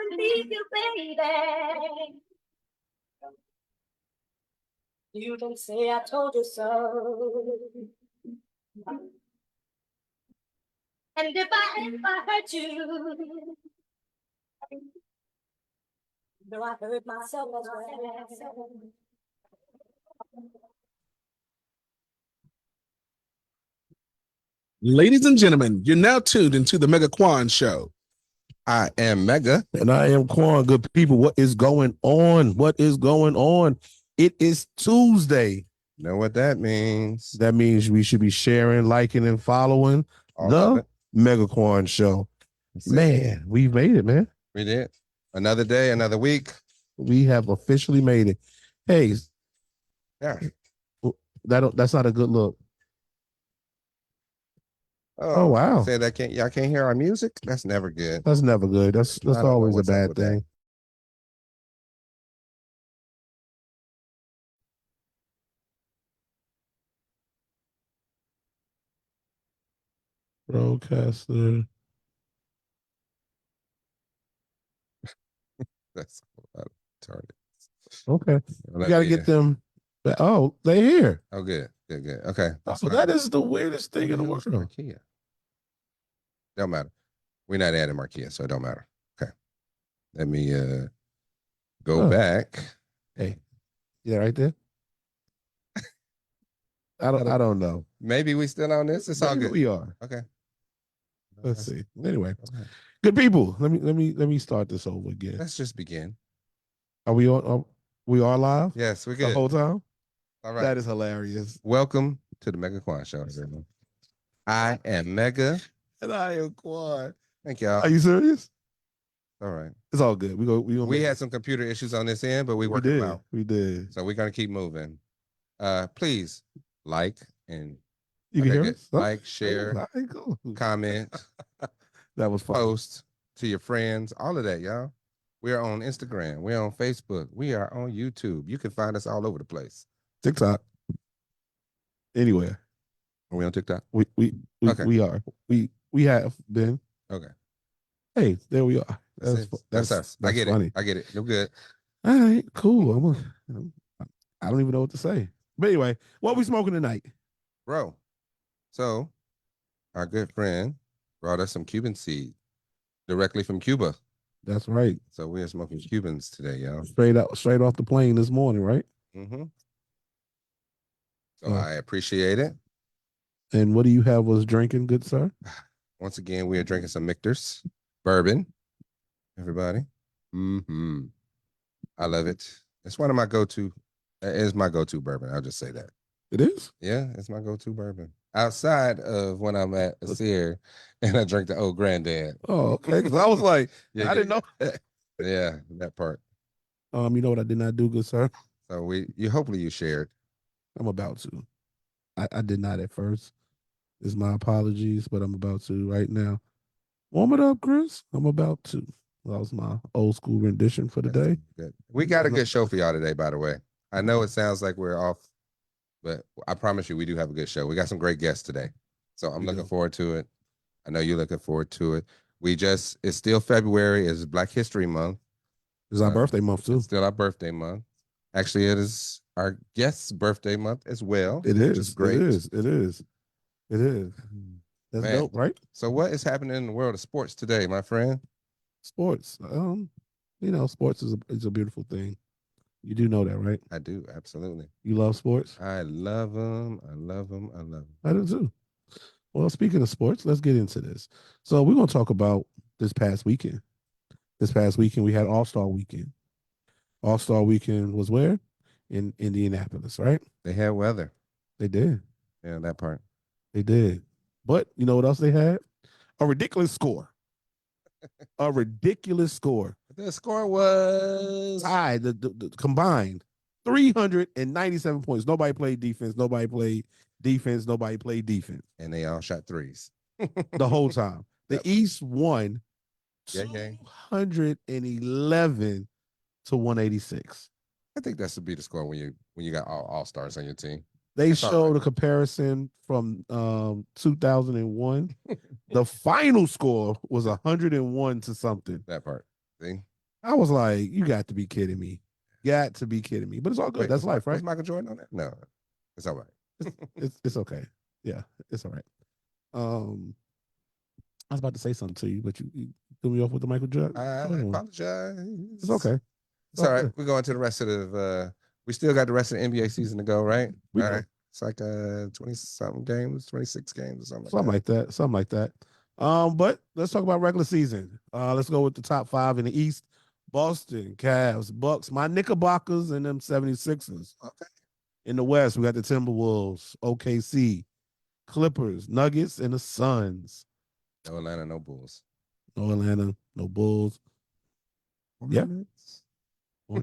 believe you, baby. You can say I told you so. And if I hurt you, though I hurt myself as well. Ladies and gentlemen, you're now tuned into the Mega Quan Show. I am Mega. And I am Quan. Good people, what is going on? What is going on? It is Tuesday. Know what that means? That means we should be sharing, liking, and following All of the it. Mega Quan Show. That's it. Man, we've made it, man. We did. Another day, another week. We have officially made it. Hey, Yeah. that's not a good look. Oh, wow. Say that y'all can't hear our music? That's never good. That's never good. That's I don't know always a what's up bad with that. thing. Broadcaster. That's retarded. Okay. We got to get them. Oh, they're here. Oh, good. Okay. So that is the weirdest thing in the world. Marquia. Don't matter. We're not adding Marquia, so it don't matter. Okay. Let me go back. Hey. Yeah, right there. I don't know. Maybe we still on this. It's all Maybe good. we are. Okay. Let's see. Anyway, good people. Let me start this over again. Let's just begin. Are we on? We are live? Yes, we're good. The whole time? All right. That is hilarious. Welcome to the Mega Quan Show, everyone. I am Mega. And I am Quan. Thank y'all. Are you serious? All right. It's all good. We had some computer issues on this end, but we worked them out. We did. So we're gonna keep moving. Please like and You can hear us? like, share, Cool. comment, That was fun. post to your friends, all of that, y'all. We are on Instagram. We're on Facebook. We are on YouTube. You can find us all over the place. TikTok. Anywhere. Are we on TikTok? We Okay. we are. We have been. Okay. Hey, there we are. That's us. I get funny. it. I get it. You're good. All right, cool. I don't even know what to say. But anyway, what we smoking tonight? Bro. So our good friend brought us some Cuban seed directly from Cuba. That's right. So we are smoking Cubans today, y'all. Straight off the plane this morning, right? Mm-hmm. So I appreciate it. And what do you have us drinking, good sir? Once again, we are drinking some Michter's bourbon. Everybody. Mm-hmm. I love it. It's one of my go-to. It is my go-to bourbon. I'll just say that. It is? Yeah, it's my go-to bourbon. Outside of when I'm at a Sear and I drink the old granddad. Oh, okay. Because I was like, Yeah, I didn't know that. Yeah, that part. You know what I did not do, good sir? So hopefully you shared. I'm about to. I did not at first. It's my apologies, but I'm about to right now. Warm it up, Chris. I'm about to. That was my old school rendition for the day. Good. We got a good show for y'all today, by the way. I know it sounds like we're off, but I promise you we do have a good show. We got some great guests today. So I'm looking forward to it. I know you're looking forward to it. It's still February. It's Black History Month. It's our birthday month, too. It's still our birthday month. Actually, it is our guest's birthday month as well. It is. Which is great. It is. That's Man. dope, right? So what is happening in the world of sports today, my friend? Sports. Sports is a beautiful thing. You do know that, right? I do, absolutely. You love sports? I love them. I love them. I love them. I do too. Well, speaking of sports, let's get into this. So we're going to talk about this past weekend. This past weekend, we had All-Star Weekend. All-Star Weekend was where? In Indianapolis, right? They had weather. They did. Yeah, that part. They did. But you know what else they had? A ridiculous score. A ridiculous score. The score was tied, the combined 397 points. Nobody played defense. Nobody played defense. Nobody played defense. And they all shot threes. The whole time. The East won 211 to 186. I think that should be the score when you got all stars on your team. They showed a comparison from 2001. The final score was 101 to something. That part. See? I was like, you got to be kidding me. Got to be kidding me. But it's all good. Wait, That's was life, right? Was Michael Jordan on that? No, it's all right. It's okay. Yeah, it's all right. I was about to say something to you, but you threw me off with the Michael Jordan. I apologize. It's okay. It's all right. good. We're going to the rest of the. We still got the rest of the NBA season to go, right? We All do. right. It's like 20-something games, 26 games or something. Something like that. Something like that. But let's talk about regular season. Let's go with the top 5 in the East. Boston, Cavs, Bucks, my Knickerbockers, and them 76ers. Okay. In the West, we got the Timberwolves, OKC, Clippers, Nuggets, and the Suns. No Atlanta, no Bulls. No Atlanta, no Bulls. Yeah. I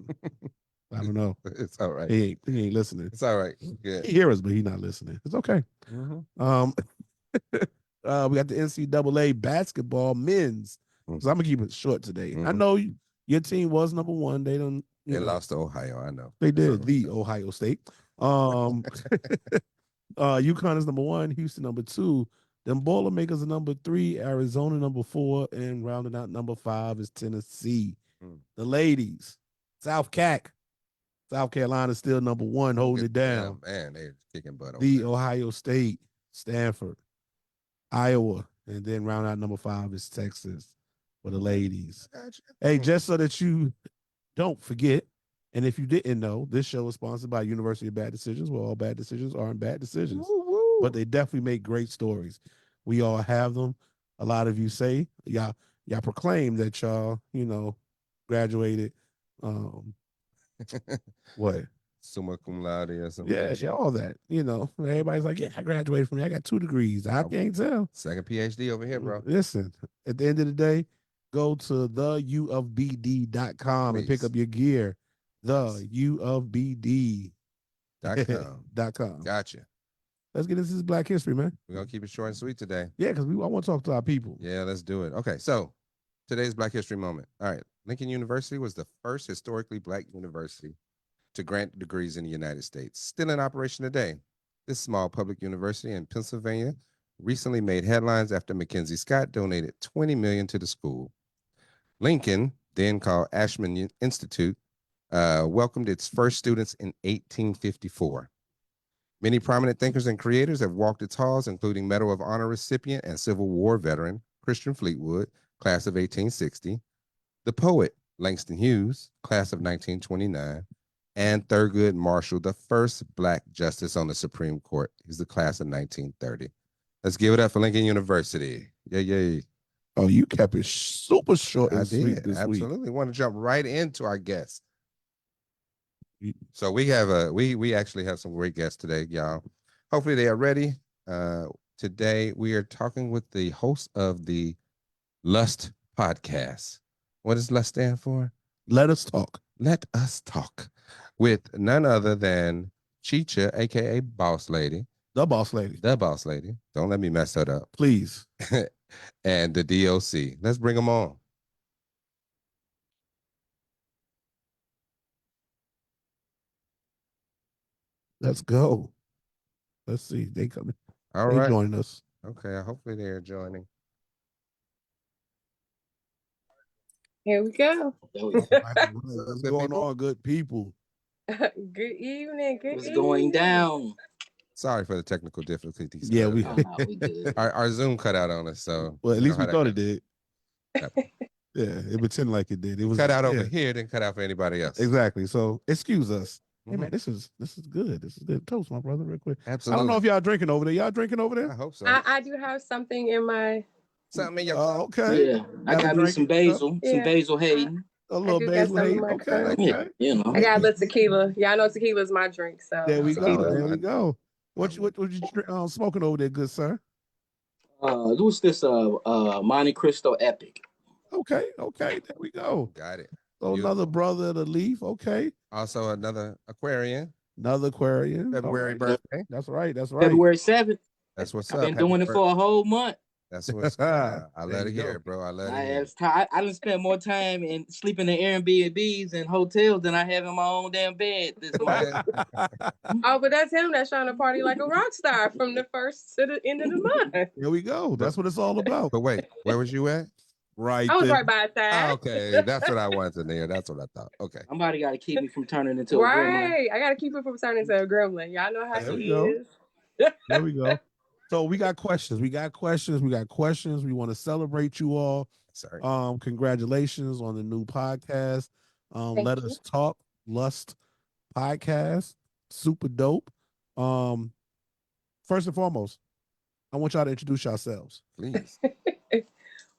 don't know. It's all right. He ain't listening. It's all right. Good. He hear us, but he not listening. It's okay. Mm-hmm. We got the NCAA basketball men's. So I'm gonna keep it short today. I Mhm. know your team was number 1. They don't. They lost to Ohio. I know. They did. So- The Ohio State. UConn is number 1. Houston number 2. Then Boilermakers are number 3. Arizona number 4, and rounding out number 5 is Tennessee. The ladies, South Carolina is still number 1, holding it down. Yeah, man, they're kicking butt. Over The there. Ohio State, Stanford, Iowa, and then round out number 5 is Texas for the ladies. Gotcha. Hey, just so that you don't forget, and if you didn't know, this show is sponsored by University of Bad Decisions, where all bad decisions aren't bad decisions, but they definitely make great stories. We all have them. A lot of you say, y'all proclaim that y'all, graduated. What? Summa cum laude or something. Yeah, all that. Everybody's like, yeah, I graduated from there. I got 2 degrees. I can't tell. Second PhD over here, bro. Listen, at the end of the day, go to theufbd.com and pick Please. up your gear. theufbd.com. Gotcha. Let's get into this Black History, man. We're gonna keep it short and sweet today. Yeah, because I want to talk to our people. Yeah, let's do it. Okay, so today's Black History moment. All right, Lincoln University was the first historically Black university to grant degrees in the United States. Still in operation today. This small public university in Pennsylvania recently made headlines after Mackenzie Scott donated $20 million to the school. Lincoln, then called Ashman Institute, welcomed its first students in 1854. Many prominent thinkers and creators have walked its halls, including Medal of Honor recipient and Civil War veteran Christian Fleetwood, class of 1860, the poet Langston Hughes, class of 1929, and Thurgood Marshall, the first Black justice on the Supreme Court. He's the class of 1930. Let's give it up for Lincoln University. Yay. Oh, you kept it super short I and sweet did. this week. Absolutely. Want to jump right into our guests. You- So we have we actually have some great guests today, y'all. Hopefully they are ready. Today we are talking with the host of the Lust podcast. What does Lust stand for? Let us talk. Let us talk with none other than Chicha, aka Boss Lady, The boss lady. the Boss Lady. Don't let me mess that up. Please. And the DOC. Let's bring them on. Let's go. Let's see. They coming. All They right. joining us. Okay. Hopefully they are joining. Here we go. What's Good going people. on, good people? Good evening. Good What's evening. going down? Sorry for the technical difficulties. Yeah, we. Oh, no, we good. Our Zoom cut out on us, so Well, at you least know we how thought that it did. goes. Yeah, it pretended like it did. It was Cut out over yeah, here, then cut out for anybody else. exactly. So excuse us. Hey Mhm. man, this is good. This is good. Toast, my brother, real quick. Absolutely. I don't know if y'all drinking over there. Y'all drinking over I there? hope so. I do have something in my. Something in your Oh, okay. Yeah, I Got a got me drink some and stuff? basil, Yeah. some basil Hayden. A little do got basil some in hate. my Okay, cup. okay. Yeah, you know. I got a little tequila. Y'all know tequila is my drink. So There we go. tequila. There we go. What you smoking over there, good sir? What's this? Monte Cristo Epic. Okay. There we go. Got it. So another Beautiful. brother of the leaf. Okay. Also another Aquarian. Another Aquarian. February All right. birthday. That's right. February 7th. That's what's I've up. been Happy doing it for a whole month. That's what's up. I There love to you hear go. it, bro. I love to I hear have it. I done spent more time in sleeping in Airbnbs and hotels than I have in my own damn bed this month. Oh, but that's him that's trying to party like a rock star from the first to the end of the month. Here we go. That's what it's all about. But wait, where was you at? Right I was there. right by his side. Okay, that's what I wanted to hear. That's what I thought. Okay. Somebody got to keep me from turning into a gremlin. Right. I gotta keep it from turning into a gremlin. Y'all know how There we he go. is. There we go. So we got questions. We got questions. We got questions. We want to celebrate you all. Sorry. Congratulations on the new podcast. Thank Let you. us talk Lust podcast. Super dope. First and foremost, I want y'all to introduce yourselves. Please.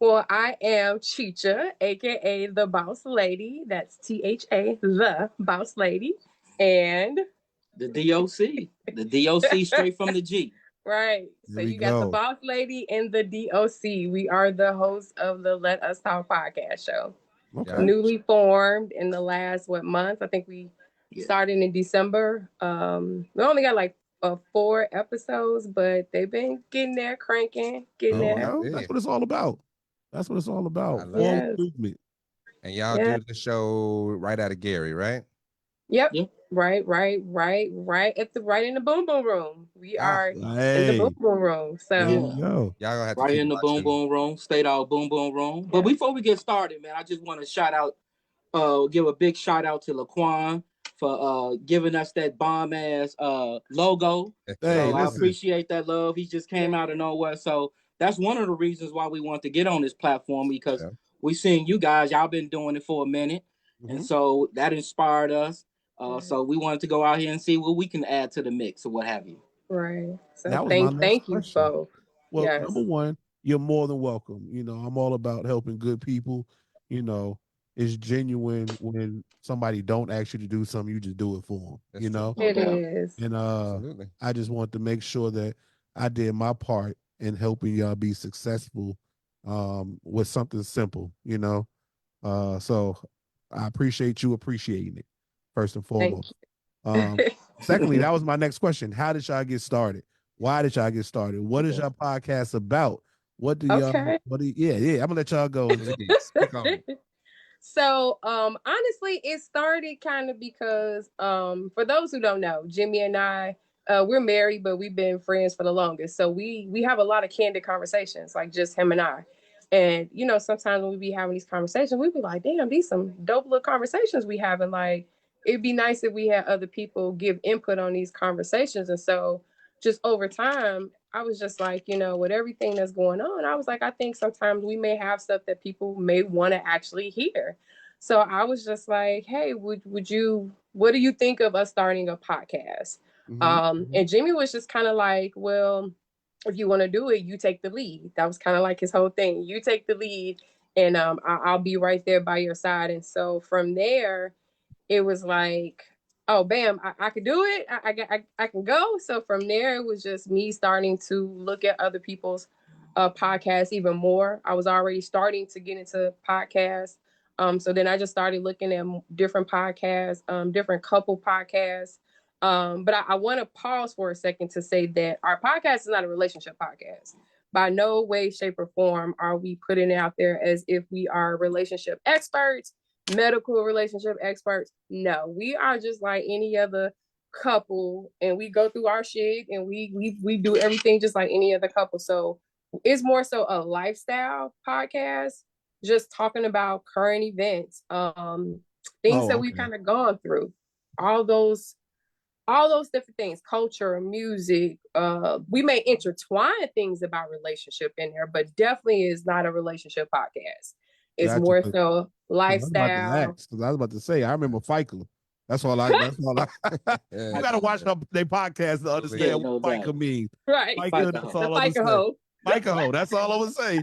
Well, I am Chicha, aka the Boss Lady. That's THA, the Boss Lady. And The DOC. The DOC straight from the G. right. So There we you got the go. Boss Lady and the DOC. We are the hosts of the Let Us Talk podcast show. Okay. Yeah. Newly formed in the last month? I think we started in December. We only got like 4 episodes, but they've been getting there, cranking, getting Oh, there. well, that's what it's all about. That's what it's all I about. love Forward Yes. movement. And y'all Yeah. do the show right out of Gary, right? Yep. Yep. Right in the boom boom room. We are in the Hey, boom boom room. there So we go. Y'all gonna have to Right keep in the boom watching. boom room, stayed out boom boom room. But before we get started, man, I just want to give a big shout out to Laquan for giving us that bomb ass logo. Hey, So I listen. appreciate that love. He just came out of nowhere. So that's one of the reasons why we want to get on this platform, because Yeah. we seen you guys, y'all been doing it for a minute. And Mhm. so that inspired us. So we wanted to go out here and see what we can add to the mix or what have you. right. So That was my next thank you question. for Well, yes. number one, you're more than welcome. You know, I'm all about helping good people. You know, it's genuine when somebody don't ask you to do something, you just do it for them. That's You true. know, It doubt. is. and Absolutely. I just want to make sure that I did my part in helping y'all be successful with something simple. You know, so I appreciate you appreciating it first and Thank foremost. Secondly, that was my next question. How did y'all get started? Why did y'all get started? What is your podcast about? What do y'all Okay. yeah, I'm gonna let y'all go. Please, speak on it. So honestly, it started kind of because for those who don't know, Jimmy and I we're married, but we've been friends for the longest. So we have a lot of candid conversations, like just him and I. And you know, sometimes when we be having these conversations, we be like, damn, these some dope little conversations we have. And like it'd be nice if we had other people give input on these conversations. And so just over time, I was just like, you know, with everything that's going on, I was like, I think sometimes we may have stuff that people may want to actually hear. So I was just like, hey, would you, what do you think of us starting a podcast? And Jimmy was just kind of like, well, if you want to do it, you take the lead. That was kind of like his whole thing. You take the lead, and I'll be right there by your side. And so from there, it was like, oh, bam, I could do it. I can go. So from there, it was just me starting to look at other people's podcasts even more. I was already starting to get into podcasts. So then I just started looking at different podcasts, different couple podcasts. But I want to pause for a second to say that our podcast is not a relationship podcast. By no way, shape, or form are we putting it out there as if we are relationship experts, medical relationship experts. No, we are just like any other couple, and we go through our shit, and we do everything just like any other couple. So it's more so a lifestyle podcast, just talking about current events, things that we've kind of gone through, all those different things, culture, music. We may intertwine things about relationship in there, but definitely is not a relationship podcast. It's Gotcha. more so I lifestyle. was about to say, I remember FICA. That's all I Yeah. you gotta watch their podcast to understand Yeah, what no FICA doubt. means. Right. FICA, that's The all I'm FICA saying. hoe. FICA hoe, that's all I'm gonna say.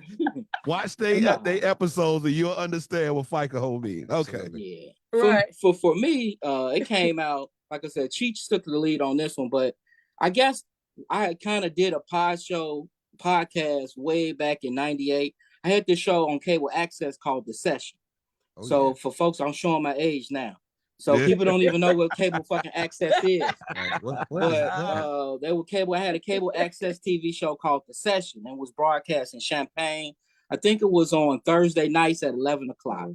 Watch they episodes and you'll understand what FICA hoe means. Okay. Absolutely. Yeah. Right. For me, it came out, like I said, Cheech took the lead on this one, but I guess I kind of did a podcast way back in 98. I had this show on cable access called The Session. Oh, So yeah. for folks, I'm showing my age now. So Yeah. people don't even know what cable fucking access is. Like, what is But that? they were cable. I had a cable access TV show called The Session and was broadcast in Champaign. I think it was on Thursday nights at 11 o'clock.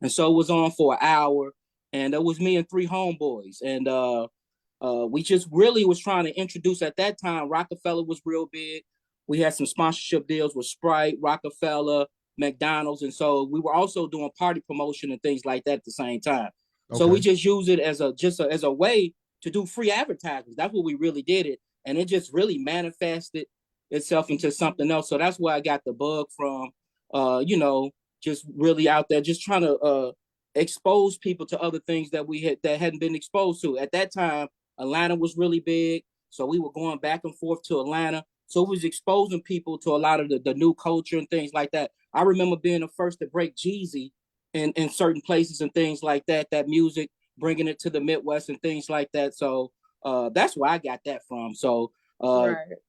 And so it was on for an hour. And it was me and 3 homeboys. And we just really was trying to introduce, at that time, Rockefeller was real big. We had some sponsorship deals with Sprite, Rockefeller, McDonald's, and so we were also doing party promotion and things like that at the same time. So we just use it as a way to do free advertising. That's what we really did it, and it just really manifested itself into something else. So that's where I got the bug from. Just really out there, just trying to expose people to other things that hadn't been exposed to. At that time, Atlanta was really big, so we were going back and forth to Atlanta. So it was exposing people to a lot of the new culture and things like that. I remember being the first to break Jeezy in certain places and things like that, that music, bringing it to the Midwest and things like that. So that's where I got that from. So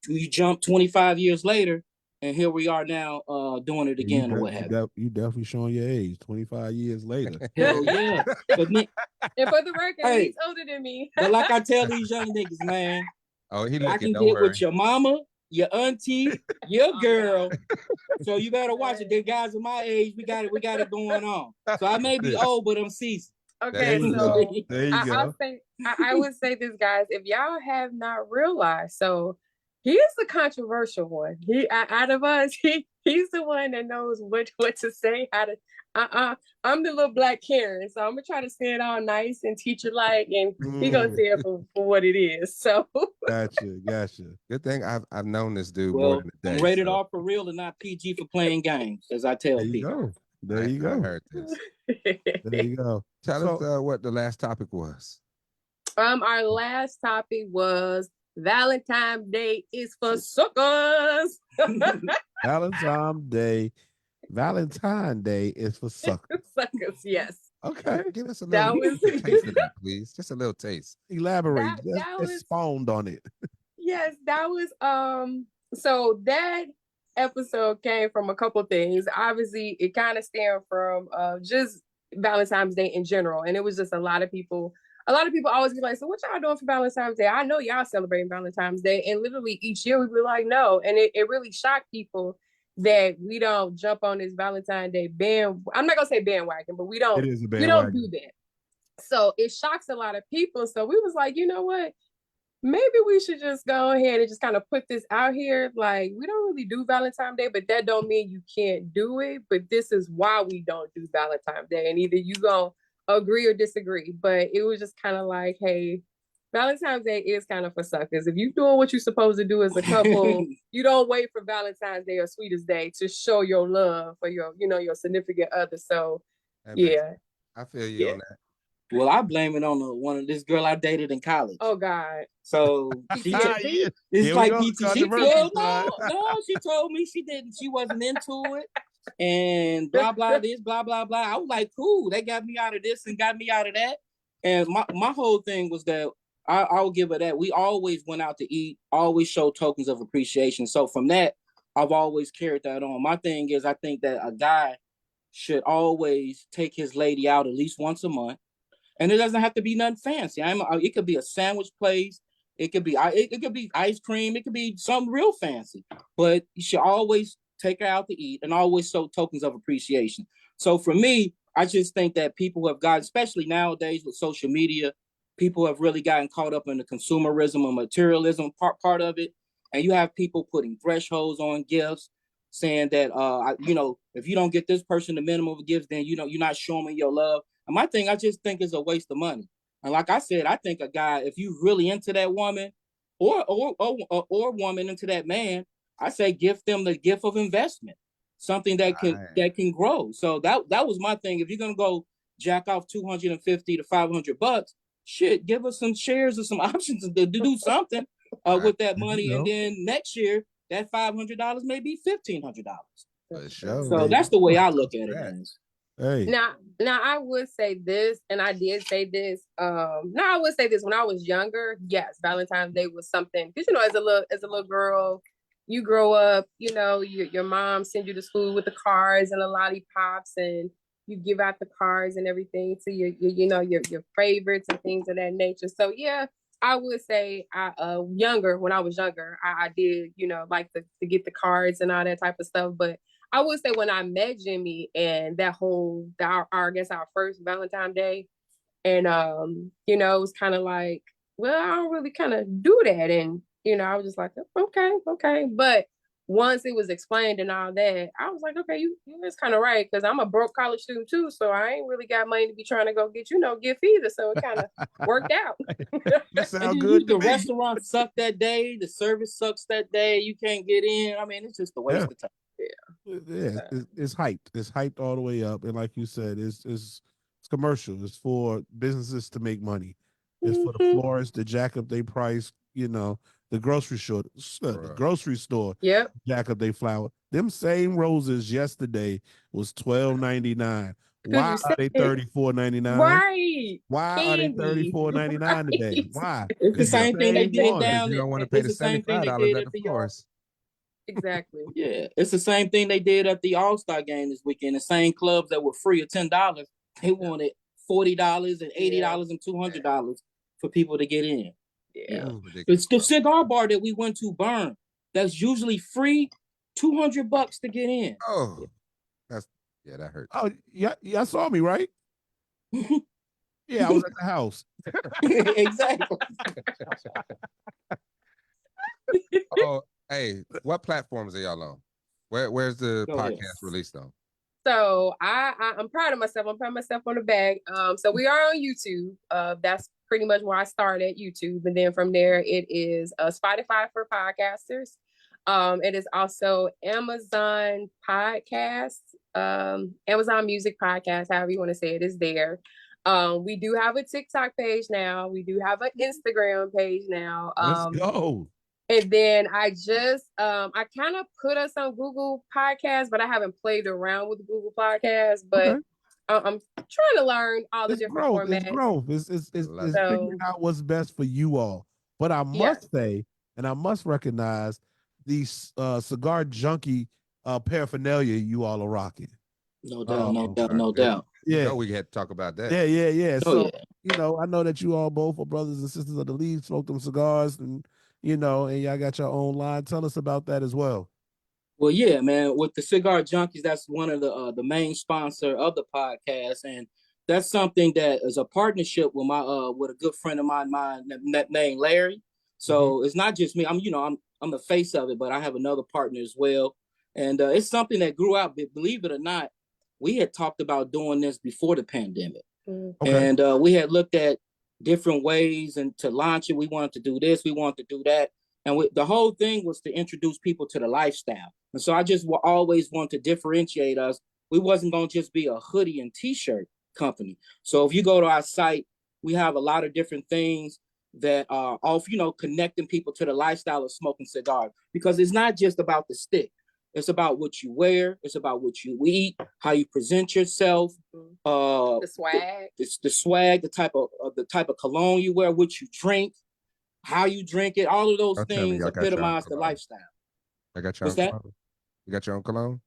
you jump 25 years later, and here we are now doing it again or what have you. You definitely showing your age 25 years later. Hell yeah. But and for the record, he's older than me. But like I tell these young niggas, man, Oh, he I looking, can don't get worry. with your mama, your auntie, your girl. So you better watch it. The guys of my age, we got it going on. So I may be old, but I'm seasoned. Okay, There you so go. There you go. I would say this, guys, if y'all have not realized, so he is the controversial one. He out of us, he's the one that knows what to say, how to I'm the little black Karen, so I'm gonna try to say it all nice and teacher like, and he gonna say it for what it is. So Gotcha. Good thing I've known this dude more Well, than a day. I'm rated R for real and not PG for playing games, as I tell There you people. go. There you I go. heard this. There you go. Tell us what the last topic was. Our last topic was Valentine's Day is for suckers. Valentine's Day is for suckers. Suckers, yes. Okay. Give us a That little was- taste of that, please. Just a little taste. Elaborate. That Just was- expound on it. Yes, that was so that episode came from a couple things. Obviously, it kind of stemmed from just Valentine's Day in general. And it was just a lot of people always be like, so what y'all doing for Valentine's Day? I know y'all celebrating Valentine's Day. And literally each year we'd be like, no. And it really shocked people that we don't jump on this Valentine's Day I'm not gonna say bandwagon, but we don't It is a we don't bandwagon. do that. So it shocks a lot of people. So we was like, you know what? Maybe we should just go ahead and just kind of put this out here. Like, we don't really do Valentine's Day, but that don't mean you can't do it. But this is why we don't do Valentine's Day. And either you gonna agree or disagree. But it was just kind of like, hey, Valentine's Day is kind of for suckers. If you're doing what you're supposed to do as a couple, you don't wait for Valentine's Day or Sweetest Day to show your love for your significant other. So yeah. I feel you on that. Well, I blame it on this girl I dated in college. Oh God. So she Yeah. it's Here we like go, PTC. controversial No, she told me she wasn't into it. And blah blah this, blah blah blah. I was like, cool, they got me out of this and got me out of that. And my whole thing was that I'll give her that. We always went out to eat, always show tokens of appreciation. So from that, I've always carried that on. My thing is, I think that a guy should always take his lady out at least once a month. And it doesn't have to be nothing fancy. It could be a sandwich place. It could be ice cream. It could be something real fancy. But you should always take her out to eat and always show tokens of appreciation. So for me, I just think that people have gotten, especially nowadays with social media, people have really gotten caught up in the consumerism and materialism part of it. And you have people putting thresholds on gifts, saying that if you don't get this person the minimum of gifts, then you're not showing me your love. And my thing, I just think is a waste of money. And like I said, I think a guy, if you really into that woman or woman into that man, I say gift them the gift of investment, something that can grow. So that was my thing. If you're gonna go jack off $250 to $500, shit, give us some shares or some options to do something with that money. And then next year, that $500 may be $1,500. For sure. So that's the way I look at it. Hey. Now I would say this, and I did say this. I would say this when I was younger. Yes, Valentine's Day was something because as a little girl, you grow up. Your mom sends you to school with the cards and the lollipops, and you give out the cards and everything to your favorites and things of that nature. So yeah, I would say when I was younger, I did like to get the cards and all that type of stuff, but I would say when I met Jimmy and I guess our first Valentine's Day, and it was kind of like, well, I don't really kind of do that, and I was just like, okay, but once it was explained and all that, I was like, okay, you it's kind of right, because I'm a broke college student too, so I ain't really got money to be trying to go get gift either. So it kind of worked out. You sound And good to the me. restaurant sucked that day. The service sucks that day. You can't get in. I mean, it's just a waste of time. Yeah, it's hyped. It's hyped all the way up, and like you said, it's commercial. It's for businesses to make money. It's for the florists to jack up their price. The grocery store Yep. jack up their flower. Them same roses yesterday was $12.99. Why you are they said- $34.99? Right. Why are they Candy. $34.99 today? Right. Why? It's the same thing they same did one. down. You don't want to It's pay the the same thing they $75 did at at the the florist. Exactly. Yeah, it's the same thing they did at the All-Star game this weekend. The same clubs that were free at $10, they wanted $40 and $80 and $200 for people to get in. Yeah. Ridiculous, It's the bro. cigar bar that we went to, Burn. That's usually free, $200 to get in. Oh, that hurts. Oh, yeah, y'all saw me, right? Yeah, I was at the house. Exactly. Oh, hey, what platforms are y'all on? Where's the Go ahead. podcast released on? So I'm proud of myself. I'm proud of myself on the bag. So we are on YouTube. That's pretty much where I started, YouTube, and then from there it is Spotify for podcasters. It is also Amazon Podcasts, Amazon Music Podcast, however you want to say it, is there. We do have a TikTok page now. We do have an Instagram page now. Let's go. And then I just I kind of put us on Google Podcasts, but I haven't played around with Google Podcasts. But Okay. I'm trying to learn all the It's different growth. formats. It's growth. It's Love it. figuring out what's best for you all. But I must say, and I must recognize these cigar junkie paraphernalia you all are rocking. No doubt, no Oh, doubt, no doubt. Yeah. No, we had to talk about that. Yeah. Oh, So, I know that you all both are brothers and sisters of the league, smoke them cigars, and and y'all got your own line. Tell us about that as well. Well, yeah, man. With the Cigar Junkies, that's one of the main sponsor of the podcast, and that's something that is a partnership with my with a good friend of mine named Larry. So it's not just me. I'm the face of it, but I have another partner as well, and it's something that grew out. Believe it or not, we had talked about doing this before the pandemic, Okay. and we had looked at different ways and to launch it. We wanted to do this, we wanted to do that, and the whole thing was to introduce people to the lifestyle. And so I just always want to differentiate us. We wasn't going to just be a hoodie and t-shirt company. So if you go to our site, we have a lot of different things that are all, connecting people to the lifestyle of smoking cigars, because it's not just about the stick. It's about what you wear. It's about what you eat, how you present yourself. The swag. It's the swag, the type of cologne you wear, what you drink, how you drink it. All of those Don't tell me things y'all got your own epitomize the cologne. lifestyle. I got your What's own that? cologne. You got your own cologne?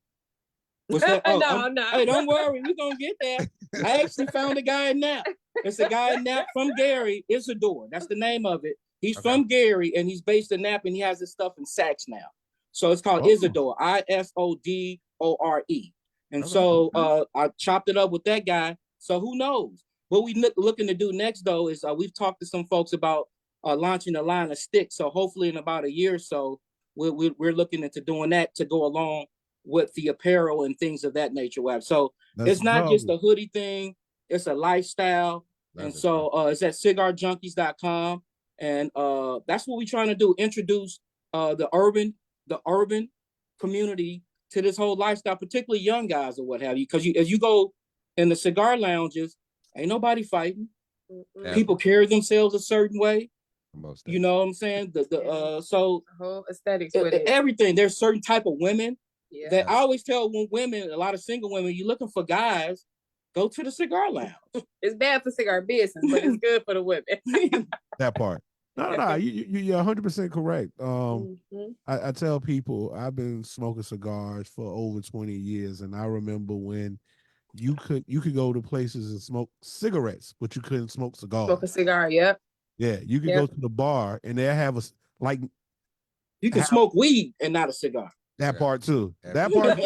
What's that? Oh, No. Hey, don't worry, we're gonna get there. I actually found a guy in Nap. It's a guy in Nap from Gary, Isidore. That's the name of it. He's Okay. from Gary and he's based in Nap, and he has his stuff in Saks now. So it's called Oh. Isidore, Isodore. And so I chopped it up with that guy. So who knows? What we looking to do next though is we've talked to some folks about launching a line of sticks. So hopefully in about a year or so, we're looking into doing that to go along with the apparel and things of that nature. So it's not just a hoodie thing, it's a lifestyle. And so it's at cigarjunkies.com. And that's what we're trying to do, introduce the urban community to this whole lifestyle, particularly young guys or what have you. Because as you go in the cigar lounges, ain't nobody fighting. Yeah. People carry themselves a certain way. Most You know what I'm saying? So The whole aesthetics with it. everything. There's certain type of women Yeah. that I always tell women, a lot of single women, you're looking for guys, go to the cigar lounge. It's bad for cigar business, but it's good for the women. that part. No, you're 100% correct. Mhm. I tell people I've been smoking cigars for over 20 years, and I remember when you could go to places and smoke cigarettes, but you couldn't smoke cigars. Smoke a cigar, yep. Yeah, you could go to the bar and they have You can smoke weed and not a cigar. that Yeah. part too. Yeah. That part.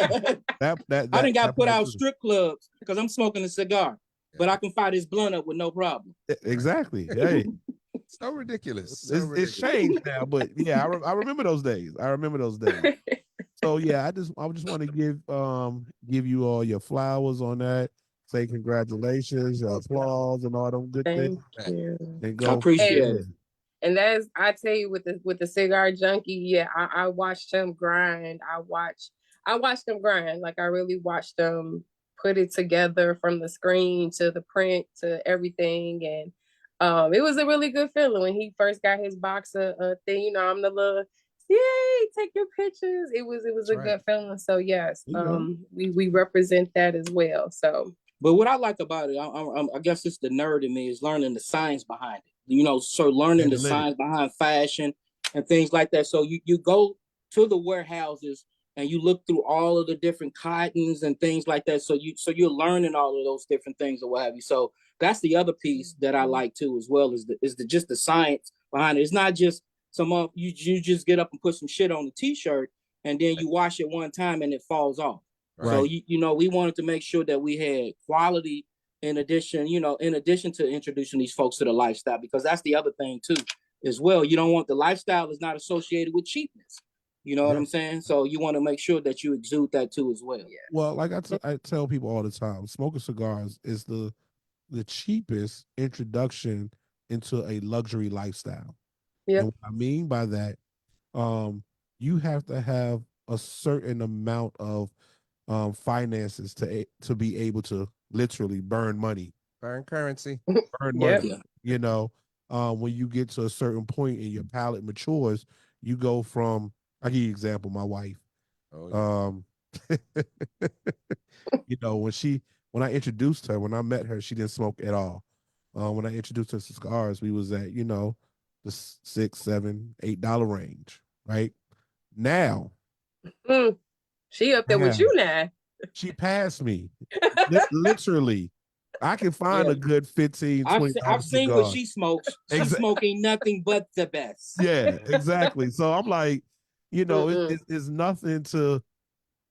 that I done got put part out too. strip clubs because I'm smoking a cigar, but I can fire this blunt up with no problem. Exactly. Hey, So ridiculous. So it's ridiculous. changed now, but yeah, I remember those days. I remember those days. So yeah, I just want to give you all your flowers on that. Say congratulations, your applause, and all them good things, Thank you. and I go. appreciate And, it. and that's I tell you with the cigar junkie, yeah, I watched him grind. I watched him grind. Like I really watched him put it together from the screen to the print to everything. And it was a really good feeling when he first got his box of thing. You know, I'm the little yay, take your pictures. It was That's a right. good feeling. So yes, You know. we represent that as well. So But what I like about it, I guess it's the nerd in me, is learning the science behind it. You know, so learning the Analytic. science behind fashion and things like that. So you go to the warehouses and you look through all of the different cottons and things like that. So you're learning all of those different things or what have you. So that's the other piece that I like too, as well, is the just the science behind it. It's not just you just get up and put some shit on the t-shirt and then you wash it one time and it falls off. Right. So you know, we wanted to make sure that we had quality in addition to introducing these folks to the lifestyle, because that's the other thing too, as well. You don't want the lifestyle is not associated with cheapness. You know what Yeah. I'm saying? So you want to make sure that you exude that too as well. yeah. Well, like I tell people all the time, smoking cigars is the cheapest introduction into a luxury lifestyle. Yep. And what I mean by that, you have to have a certain amount of finances to be able to literally burn money. Burn currency. Burn Yep. money. You know, when you get to a certain point and your palate matures, you go from, I give you an example, my wife. Oh, yeah. You know, when I introduced her, when I met her, she didn't smoke at all. When I introduced her to cigars, we was at, you know, the $6, $7, $8 range, right? Now, She up there with you now. she passed me. Literally. I can find Yeah. a good 15, 20 I've seen what she smokes. She's smoking nothing but the best. Yeah, exactly. So I'm like, you know, it's nothing to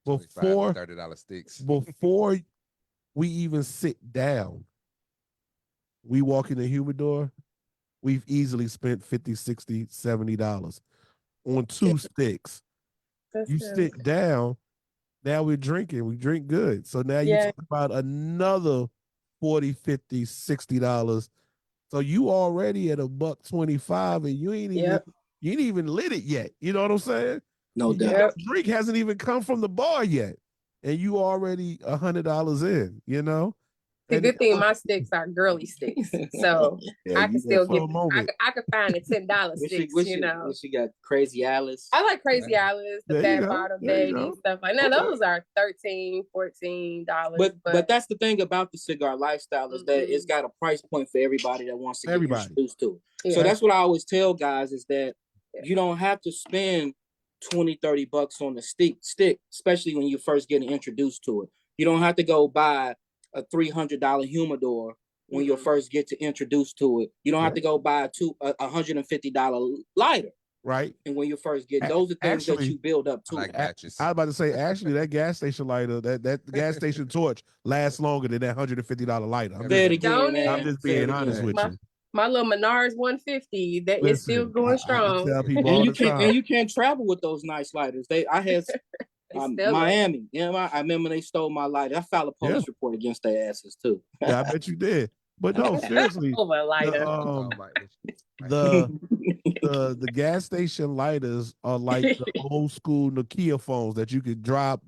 before $30 sticks. before we even sit down. We walk in the humidor, we've easily spent $50, $60, $70 on 2 sticks. You sit down, now we're drinking, we drink good. So now you talk about another $40, $50, $60. So you already at $1.25 and you ain't even lit it yet. You know what I'm saying? No doubt. Your drink hasn't even come from the bar yet. And you already $100 in, you know? The good thing, my sticks are girly sticks, so I can still get. I can find the $10 sticks. You know, she got Crazy Alice. I like Crazy Alice, the Fat Bottom Baby, stuff like that. Those are $13, $14. But that's the thing about the cigar lifestyle, is that it's got a price point for everybody that wants to get introduced to it. So that's what I always tell guys, is that you don't have to spend $20, $30 on the stick, especially when you're first getting introduced to it. You don't have to go buy a $300 humidor when you first get to introduced to it. You don't have to go buy a $150 lighter. Right. And when you first get, those are things that you build up to. Like batches. I was about to say, actually, that gas station lighter, that gas station torch lasts longer than that $150 lighter. I'm just being honest with you. My little Menards 150 that is still going strong. And you can't travel with those nice lighters. I had Miami. I remember they stole my lighter. I filed a police report against their asses too. Yeah, I bet you did. But no, seriously, the gas station lighters are like the old school Nokia phones that you could drive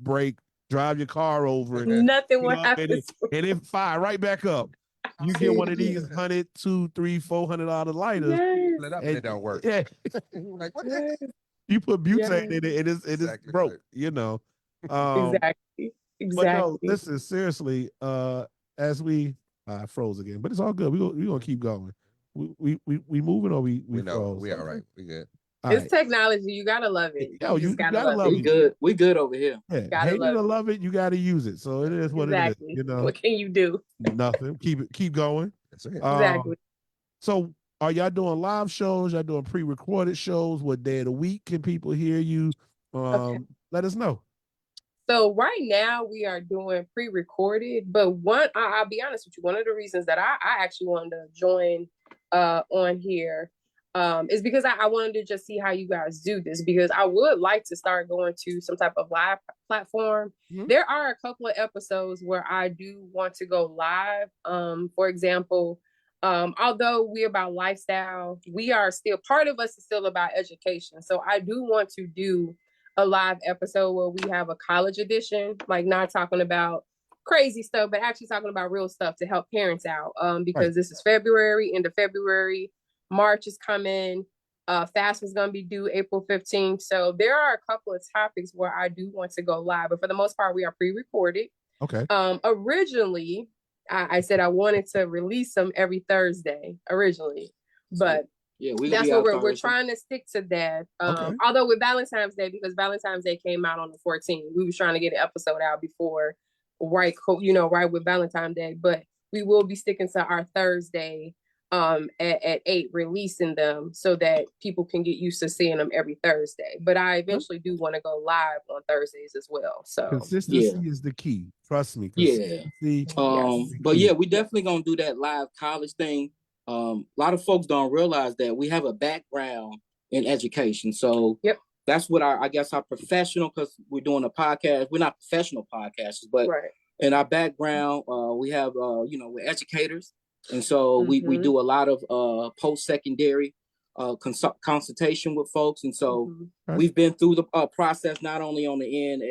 your car over and nothing will happen. And it fire right back up. You get one of these $100, $200, $300, $400 lighters. And it don't work. Yeah. Like, what the heck? You put butane in it, it is broke, right. You know. Exactly. But no, listen, seriously, as I froze again, but it's all good. We're gonna keep going. We moving, or we know froze? we all right. We good. It's technology. You gotta love it. Yo, you gotta love it. We good over here. Yeah, hate it or love it, you gotta use it. So it is what it is. You know, what can you do? Nothing. Keep going. That's right. Exactly. So are y'all doing live shows? Y'all doing pre-recorded shows? What day of the week can people hear you? Let us know. So right now we are doing pre-recorded, but I'll be honest with you, one of the reasons that I actually wanted to join on here, is because I wanted to just see how you guys do this, because I would like to start going to some type of live platform. Mhm. There are a couple of episodes where I do want to go live. For example, although we're about lifestyle, we are still, part of us is still about education. So I do want to do a live episode where we have a college edition, like not talking about crazy stuff, but actually talking about real stuff to help parents out. Because this is February, end of February. March is coming. FAFSA is going to be due April 15th. So there are a couple of topics where I do want to go live, but for the most part, we are pre-recorded. Okay. Originally, I said I wanted to release them every Thursday originally, but Yeah, that's what we're trying to stick to that. Okay. Although with Valentine's Day, because Valentine's Day came out on the 14th, we was trying to get an episode out before, right with Valentine's Day, but we will be sticking to our Thursday at 8, releasing them so that people can get used to seeing them every Thursday. But I eventually do want to go live on Thursdays as well. So consistency is the key. Trust me. Yeah. But yeah, we definitely gonna do that live college thing. A lot of folks don't realize that we have a background in education. So that's what I guess our professional, because we're doing a podcast. We're not professional podcasters, but in our background, we have we're educators. And so we do a lot of post-secondary consultation with folks. And so we've been through the process, not only on the end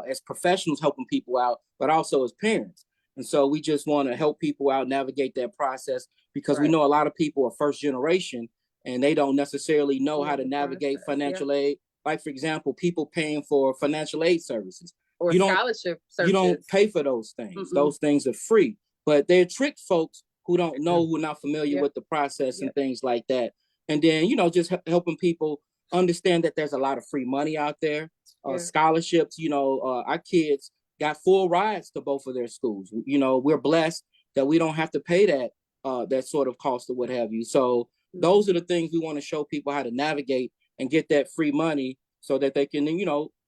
as professionals helping people out, but also as parents. And so we just want to help people out navigate that process, because we know a lot of people are first generation and they don't necessarily know how to navigate financial aid. Like, for example, people paying for financial aid services. Or scholarship services. You don't pay for those things. Those things are free. But they're trick folks who don't know, who are not familiar with the process and things like that. And then, just helping people understand that there's a lot of free money out there. Scholarships, our kids got full rides to both of their schools. We're blessed that we don't have to pay that sort of cost or what have you. So those are the things we want to show people how to navigate and get that free money so that they can,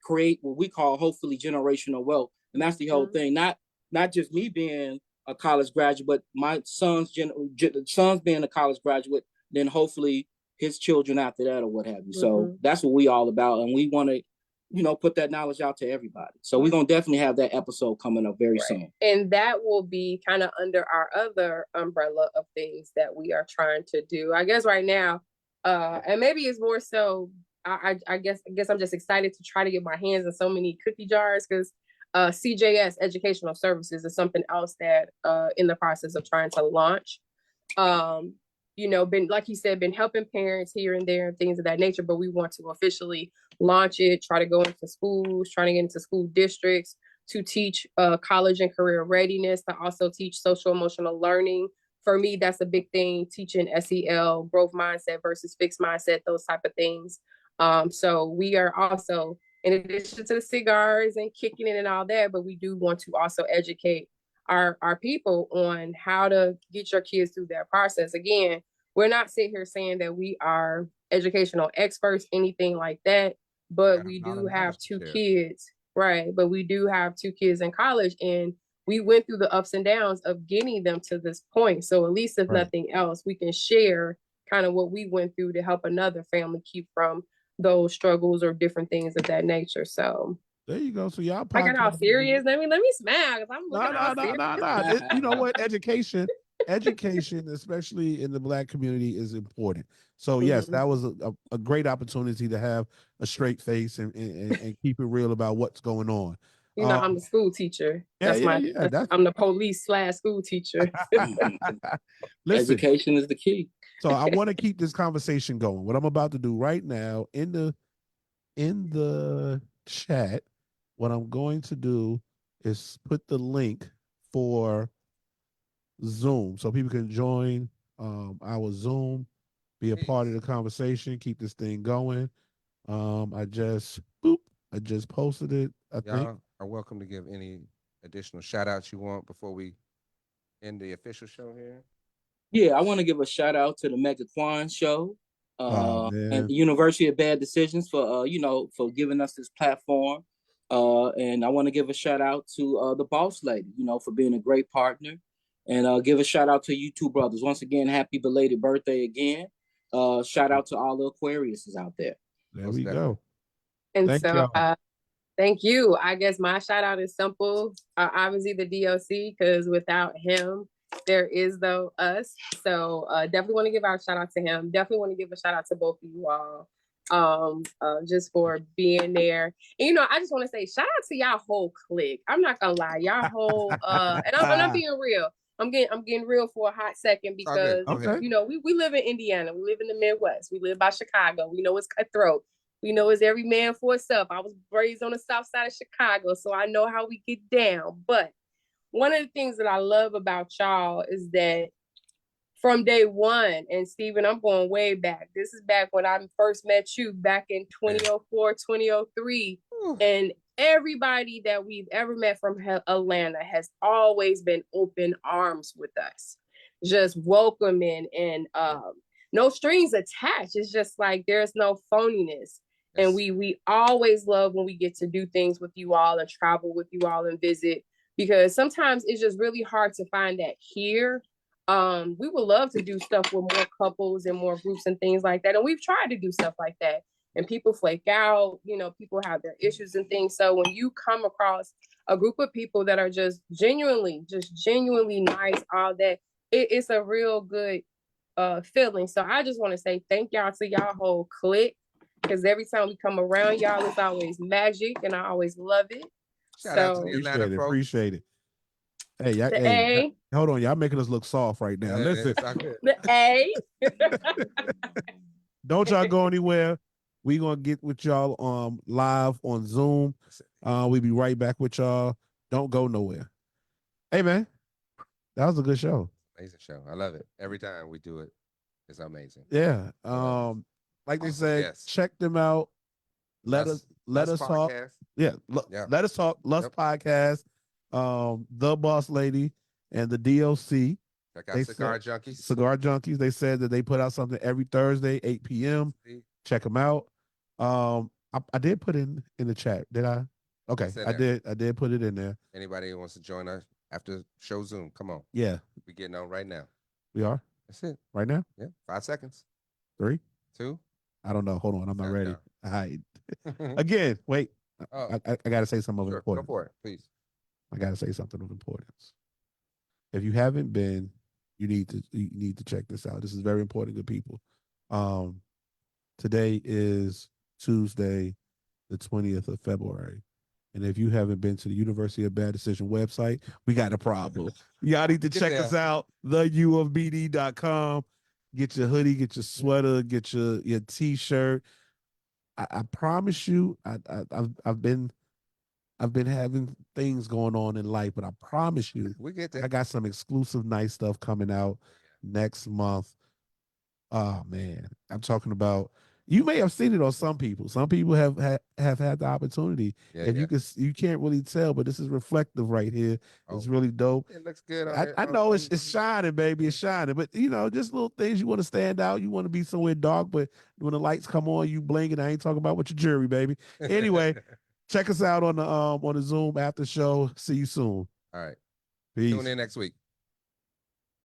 create what we call hopefully generational wealth. And that's the whole thing. Not just me being a college graduate, but my son's being a college graduate, then hopefully his children after that or what have you. So that's what we all about. And we want to, put that knowledge out to everybody. So we're going to definitely have that episode coming up very soon. And that will be kind of under our other umbrella of things that we are trying to do. I guess right now, and maybe it's more so, I guess I'm just excited to try to get my hands on so many cookie jars, because CJS Educational Services is something else that in the process of trying to launch. Been, like you said, been helping parents here and there and things of that nature, but we want to officially launch it, try to go into schools, trying to get into school districts to teach college and career readiness, to also teach social emotional learning. For me, that's a big thing, teaching SEL, growth mindset versus fixed mindset, those type of things. So we are also, in addition to the cigars and kicking it and all that, but we do want to also educate our people on how to get your kids through that process. Again, we're not sitting here saying that we are educational experts, anything like that, but we do have 2 kids, right? But we do have 2 kids in college, and we went through the ups and downs of getting them to this point. So at least if nothing else, we can share kind of what we went through to help another family keep from those struggles or different things of that nature. So there you go. So y'all, I got all serious. Let me smile, because I'm looking no. You know what? Education, especially in the Black community, is important. So yes, that was a great opportunity to have a straight face and keep it real about what's going on. I'm the school teacher. I'm the police / school teacher. Listen, education is the key. So I want to keep this conversation going. What I'm about to do right now in the chat, what I'm going to do is put the link for Zoom so people can join our Zoom, be a part of the conversation, keep this thing going. I just posted it. I think are welcome to give any additional shout outs you want before we end the official show here. Yeah, I want to give a shout out to the Mega Quan show and the University of Bad Decisions for for giving us this platform. And I want to give a shout out to the Boss Lady, for being a great partner, and give a shout out to you 2 brothers. Once again, happy belated birthday again. shout out to all the Aquariuses out there. There Most we definitely. go. And Thank so, y'all. thank you. I guess my shout out is simple. Obviously, the DOC, because without him, there is no us. So, definitely want to give out a shout out to him. Definitely want to give a shout out to both of you all, just for being there. And, you know, I just want to say shout out to y'all whole clique. I'm not gonna lie, y'all whole and I'm being real. I'm getting real for a hot second It's all good. because Go ahead. you know we live in Indiana, we live in the Midwest, we live by Chicago. We know it's cutthroat. We know it's every man for himself. I was raised on the south side of Chicago, so I know how we get down. But one of the things that I love about y'all is that from day one, and Stephen, I'm going way back. This is back when I first met you back in 2004, 2003. And everybody that we've ever met from Atlanta has always been open arms with us, just welcoming and no strings attached. It's just like there's no phoniness. And we always love when we get to do things with you all and travel with you all and visit, because sometimes it's just really hard to find that here. We would love to do stuff with more couples and more groups and things like that. And we've tried to do stuff like that. And people flake out, you know, people have their issues and things. So when you come across a group of people that are just genuinely nice, all that, it's a real good feeling. So I just want to say thank y'all to y'all whole clique, because every time we come around y'all, it's always magic and I always love it. Shout out to So the Atlanta folks. Appreciate it. Hey, y'all, the hey, A, hold on, y'all making us look soft right now. Yeah, Listen, it's all good. the A. don't y'all go anywhere. We gonna get with y'all live on Zoom. We'll be right back with y'all. Don't go nowhere. Hey man, that was a good show. Amazing show. I love it. Every time we do it, it's amazing. Yeah. love Like they Awesome say, guests. check them out. Let us talk. Podcast. Yeah, Yeah. let us talk. Lust Podcast. The Boss Lady and the DOC. Check out They Cigar Junkies. Cigar Junkies. They said that they put out something every Thursday, 8 p.m. Check them out. I did put in the chat. Did I? Okay, It's in I there. did put it in there. Anybody who wants to join us after show Zoom, come on. Yeah, We getting on right now. we are That's it. right now. Yeah. 5 seconds. 3. 2. I don't know. Hold on, I'm not Count ready. down. All right. Again, wait. Oh, I gotta say something of sure. Go importance. for it, please. I gotta say something of importance. If you haven't been, you need to check this out. This is very important, good people. Today is Tuesday, the 20th of February. And if you haven't been to the University of Bad Decision website, we got a problem. Y'all need to Get check there. us out, theufbd.com. Get your hoodie, get your sweater, get your t-shirt. I promise you, I've been having things going on in life, but I promise you, We get there. I got some exclusive nice stuff coming out next month. Oh man, I'm talking about. You may have seen it on some people. Some people have had the opportunity. Yeah, If yeah. you can't really tell, but this is reflective right here. It's Oh. really dope. It looks good. I know it's shining, baby. It's shining. But you know, just little things you want to stand out. You want to be somewhere dark, but when the lights come on, you blink. And I ain't talking about with your jewelry, baby. Anyway, check us out on the Zoom after show. See you soon. All right. Peace. Tune in next week.